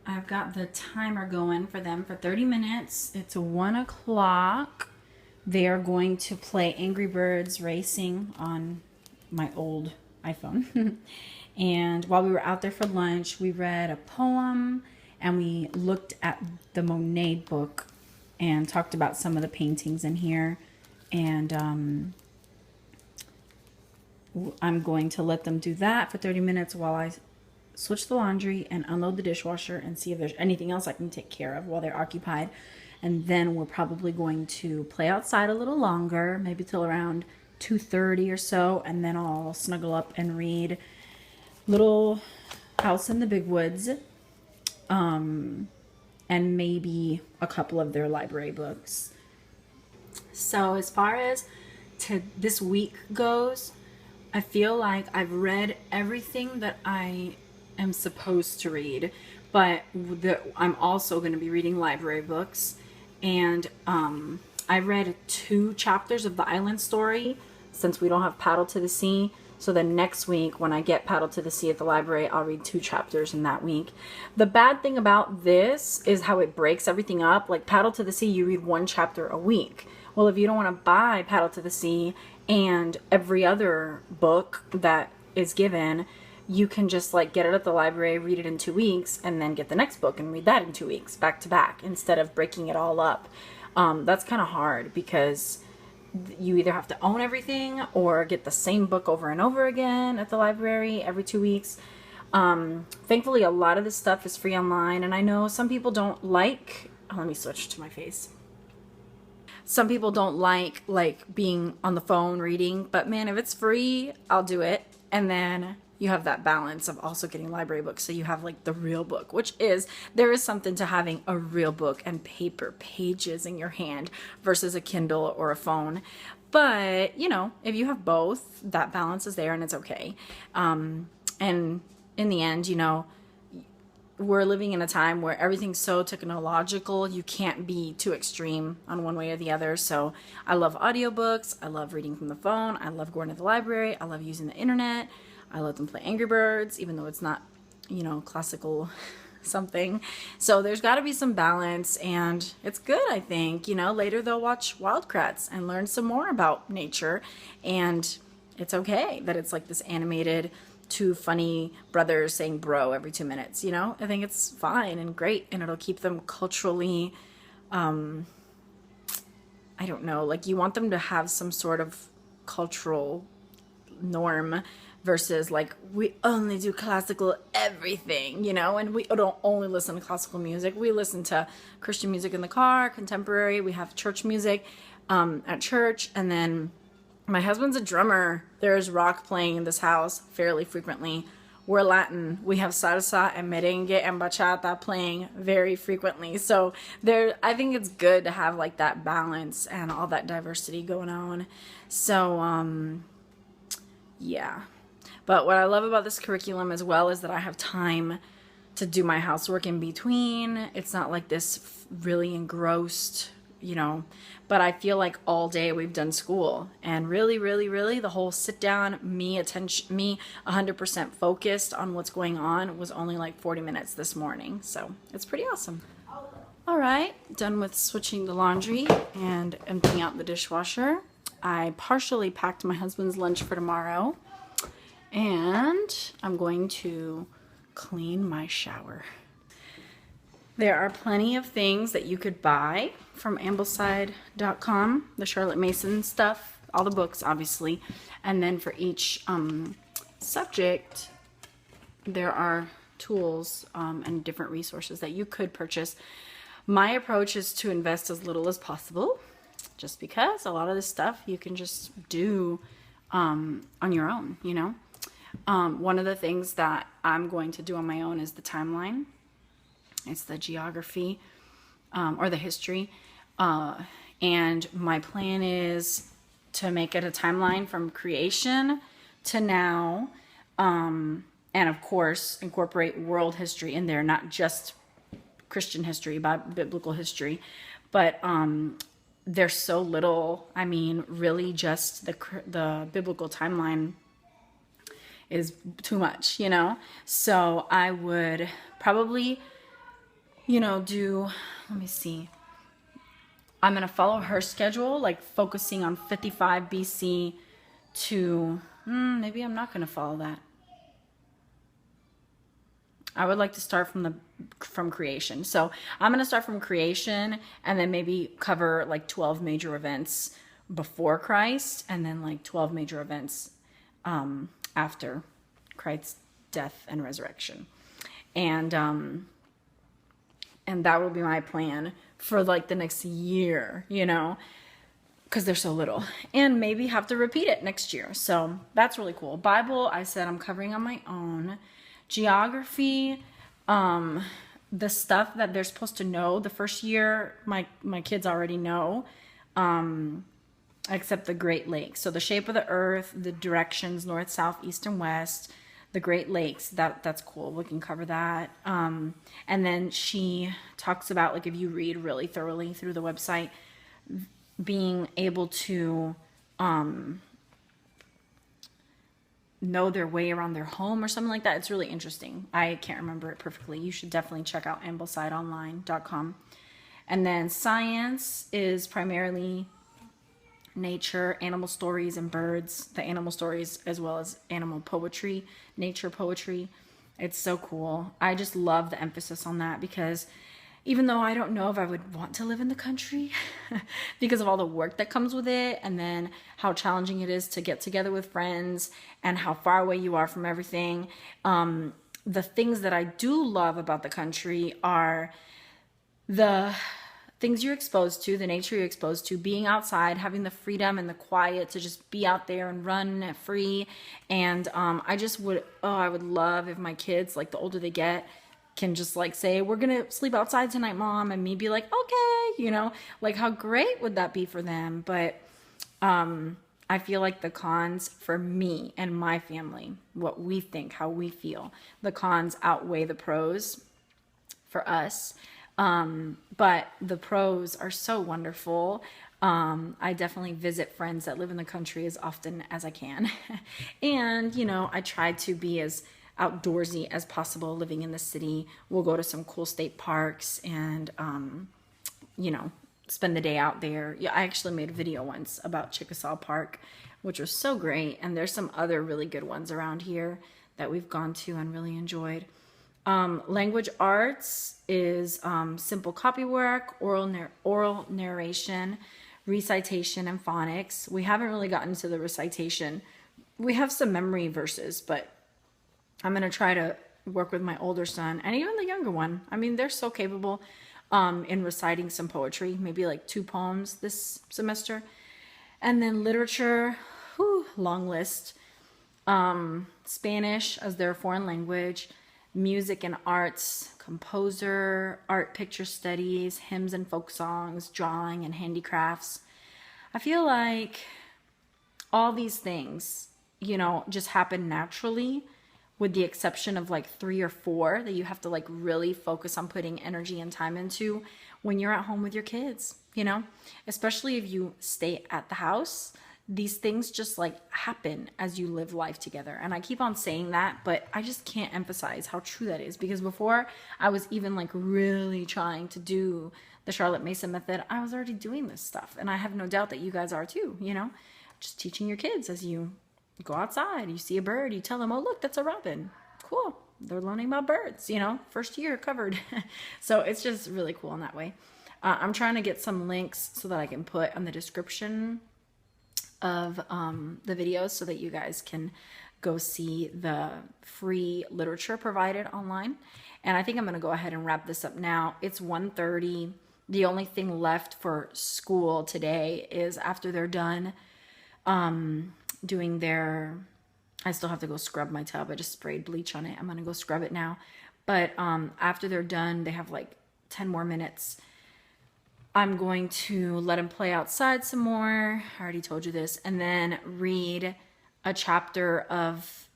I've got the timer going for them for 30 minutes. It's 1 o'clock. They are going to play Angry Birds Racing on my old iPhone. And while we were out there for lunch, we read a poem and we looked at the Monet book and talked about some of the paintings in here. And I'm going to let them do that for 30 minutes while I switch the laundry and unload the dishwasher and see if there's anything else I can take care of while they're occupied. And then we're probably going to play outside a little longer, maybe till around 2:30 or so, and then I'll snuggle up and read Little House in the Big Woods, and maybe a couple of their library books. So as far as to this week goes, I feel like I've read everything that I am supposed to read, but I'm also going to be reading library books. And I read 2 chapters of the Island Story since we don't have Paddle to the Sea. So then next week, when I get Paddle to the Sea at the library, I'll read 2 chapters in that week. The bad thing about this is how it breaks everything up. Like Paddle to the Sea, you read 1 chapter a week. Well, if you don't want to buy Paddle to the Sea and every other book that is given, you can just like get it at the library, read it in 2 weeks, and then get the next book and read that in 2 weeks, back to back, instead of breaking it all up. That's kind of hard because you either have to own everything or get the same book over and over again at the library every 2 weeks. Thankfully, a lot of this stuff is free online, and I know some people don't like, let me switch to my face. Some people don't like being on the phone reading, but man, if it's free, I'll do it. And then you have that balance of also getting library books, so you have like the real book, which is, there is something to having a real book and paper pages in your hand versus a Kindle or a phone. But you know, if you have both, that balance is there and it's okay. And in the end, you know, we're living in a time where everything's so technological, you can't be too extreme on one way or the other. So I love audiobooks, I love reading from the phone, I love going to the library, I love using the internet, I let them play Angry Birds, even though it's not, you know, classical something. So there's got to be some balance, and it's good, I think. You know, later they'll watch Wildcrats and learn some more about nature, and it's okay that it's like this animated 2 funny brothers saying bro every 2 minutes, you know? I think it's fine and great, and it'll keep them culturally, I don't know, like you want them to have some sort of cultural norm versus like we only do classical everything, you know, and we don't only listen to classical music. We listen to Christian music in the car, contemporary, we have church music at church, and then my husband's a drummer. There's rock playing in this house fairly frequently. We're Latin. We have salsa and merengue and bachata playing very frequently. So I think it's good to have like that balance and all that diversity going on. So, yeah. But what I love about this curriculum as well is that I have time to do my housework in between. It's not like this really engrossed, you know, but I feel like all day we've done school, and really the whole sit down, me 100% focused on what's going on was only like 40 minutes this morning. So it's pretty awesome. All right, done with switching the laundry and emptying out the dishwasher. I partially packed my husband's lunch for tomorrow, and I'm going to clean my shower. There are plenty of things that you could buy from Ambleside.com, the Charlotte Mason stuff, all the books, obviously. And then for each subject, there are tools and different resources that you could purchase. My approach is to invest as little as possible, just because a lot of this stuff you can just do on your own, you know. One of the things that I'm going to do on my own is the timeline. It's the geography or the history. And my plan is to make it a timeline from creation to now. And of course, incorporate world history in there, not just Christian history, biblical history. But there's so little. I mean, really just the biblical timeline is too much, you know? So I would probably let me see. I'm going to follow her schedule, like focusing on 55 BC to, maybe I'm not going to follow that. I would like to start from creation. So I'm going to start from creation and then maybe cover like 12 major events before Christ and then like 12 major events after Christ's death and resurrection. And that will be my plan for like the next year, because they're so little, and maybe have to repeat it next year. So that's really cool. Bible, I said I'm covering on my own. Geography, the stuff that they're supposed to know the first year, my kids already know, except the Great Lakes. So the shape of the earth, the directions, north, south, east, and west, the Great Lakes, that's cool. We can cover that. And then she talks about, like, if you read really thoroughly through the website, being able to know their way around their home or something like that. It's really interesting. I can't remember it perfectly. You should definitely check out amblesideonline.com. And then science is primarily nature, animal stories, and birds. The animal stories as well as animal poetry, nature poetry. It's so cool. I just love the emphasis on that, because even though I don't know if I would want to live in the country because of all the work that comes with it, and then how challenging it is to get together with friends and how far away you are from everything. The things that I do love about the country are the things you're exposed to, the nature you're exposed to, being outside, having the freedom and the quiet to just be out there and run free. And I would love if my kids, like the older they get, can just like say, we're gonna sleep outside tonight, Mom, and me be like, okay, like how great would that be for them? But I feel like the cons for me and my family, what we think, how we feel, the cons outweigh the pros for us. But the pros are so wonderful. I definitely visit friends that live in the country as often as I can. And, I try to be as outdoorsy as possible living in the city. We'll go to some cool state parks and, spend the day out there. Yeah, I actually made a video once about Chickasaw Park, which was so great. And there's some other really good ones around here that we've gone to and really enjoyed. Language arts is simple copywork, oral narration, recitation, and phonics. We haven't really gotten to the recitation. We have some memory verses, but I'm going to try to work with my older son and even the younger one. I mean, they're so capable in reciting some poetry, maybe like 2 poems this semester. And then literature, long list. Spanish as their foreign language. Music and arts, composer, art picture studies, hymns and folk songs, drawing and handicrafts. I feel like all these things, just happen naturally, with the exception of like 3 or 4 that you have to like really focus on putting energy and time into when you're at home with your kids, especially if you stay at the house. These things just like happen as you live life together. And I keep on saying that, but I just can't emphasize how true that is, because before I was even like really trying to do the Charlotte Mason method, I was already doing this stuff. And I have no doubt that you guys are too, just teaching your kids as you go outside, you see a bird, you tell them, oh, look, that's a robin. Cool. They're learning about birds, first year covered. So it's just really cool in that way. I'm trying to get some links so that I can put on the description of the videos so that you guys can go see the free literature provided online. And I think I'm going to go ahead and wrap this up now. It's 1:30. The only thing left for school today is after they're done doing their... I still have to go scrub my tub. I just sprayed bleach on it. I'm going to go scrub it now. But after they're done, they have like 10 more minutes. I'm going to let him play outside some more. I already told you this. And then read a chapter of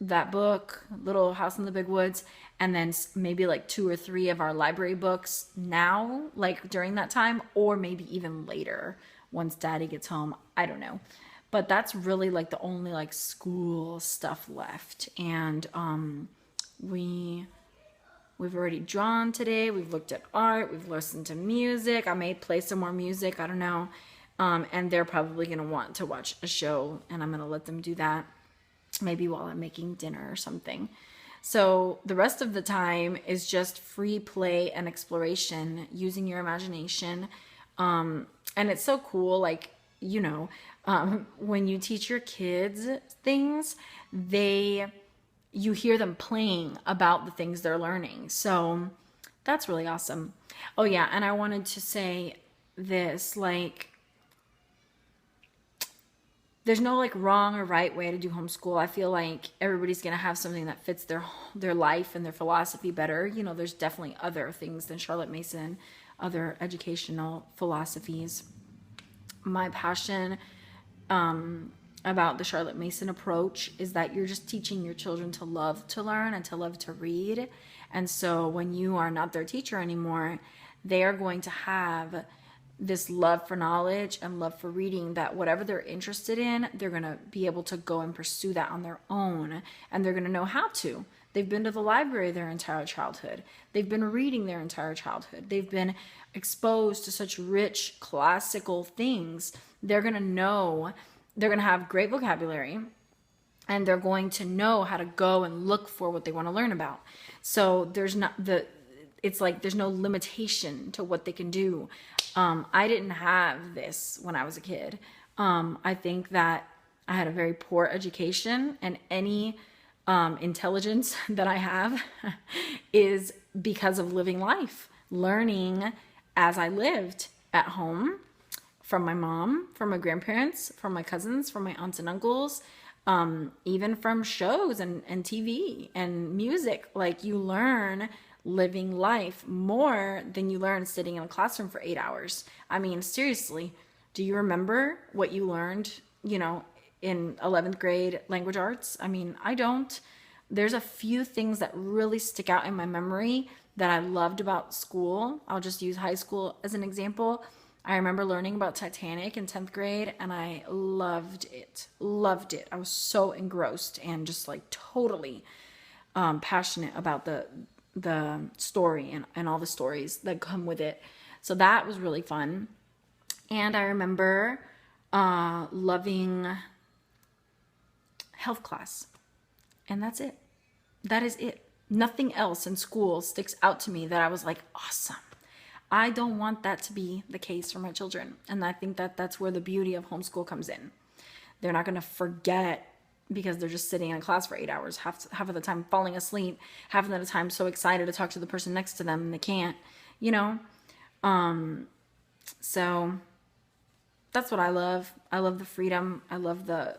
that book, Little House in the Big Woods. And then maybe like 2 or 3 of our library books now, like during that time, or maybe even later once Daddy gets home. I don't know. But that's really like the only like school stuff left. And we We've already drawn today. We've looked at art. We've listened to music. I may play some more music. I don't know. And they're probably going to want to watch a show, and I'm going to let them do that maybe while I'm making dinner or something. So the rest of the time is just free play and exploration, using your imagination. And it's so cool, like, when you teach your kids things, you hear them playing about the things they're learning. So that's really awesome. Oh yeah, and I wanted to say this, like, there's no like wrong or right way to do homeschool. I feel like everybody's going to have something that fits their life and their philosophy better. There's definitely other things than Charlotte Mason, other educational philosophies. My passion about the Charlotte Mason approach is that you're just teaching your children to love to learn and to love to read. And so when you are not their teacher anymore, they are going to have this love for knowledge and love for reading, that whatever they're interested in, they're going to be able to go and pursue that on their own, and they're going to know how to. They've been to the library their entire childhood. They've been reading their entire childhood. They've been exposed to such rich classical things. They're going to know, they're going to have great vocabulary, and they're going to know how to go and look for what they want to learn about. So it's like there's no limitation to what they can do. I didn't have this when I was a kid. I think that I had a very poor education, and any intelligence that I have is because of living life, learning as I lived at home, from my mom, from my grandparents, from my cousins, from my aunts and uncles, even from shows and TV and music. Like, you learn living life more than you learn sitting in a classroom for 8 hours. I mean, seriously, do you remember what you learned, in 11th grade language arts? I mean, I don't. There's a few things that really stick out in my memory that I loved about school. I'll just use high school as an example. I remember learning about Titanic in 10th grade, and I loved it. Loved it. I was so engrossed and just like totally passionate about the story and all the stories that come with it. So that was really fun. And I remember loving health class. And that's it. That is it. Nothing else in school sticks out to me that I was like, awesome. I don't want that to be the case for my children. And I think that that's where the beauty of homeschool comes in. They're not going to forget because they're just sitting in class for 8 hours, half of the time falling asleep, half of the time so excited to talk to the person next to them and they can't, So that's what I love. I love the freedom. I love the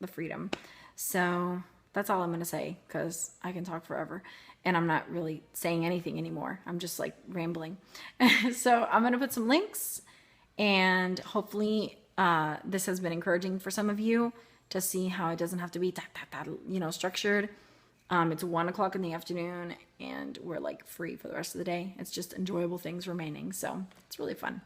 freedom. So that's all I'm going to say, because I can talk forever and I'm not really saying anything anymore. I'm just like rambling. So I'm going to put some links, and hopefully this has been encouraging for some of you to see how it doesn't have to be structured. It's 1:00 in the afternoon and we're like free for the rest of the day. It's just enjoyable things remaining. So it's really fun.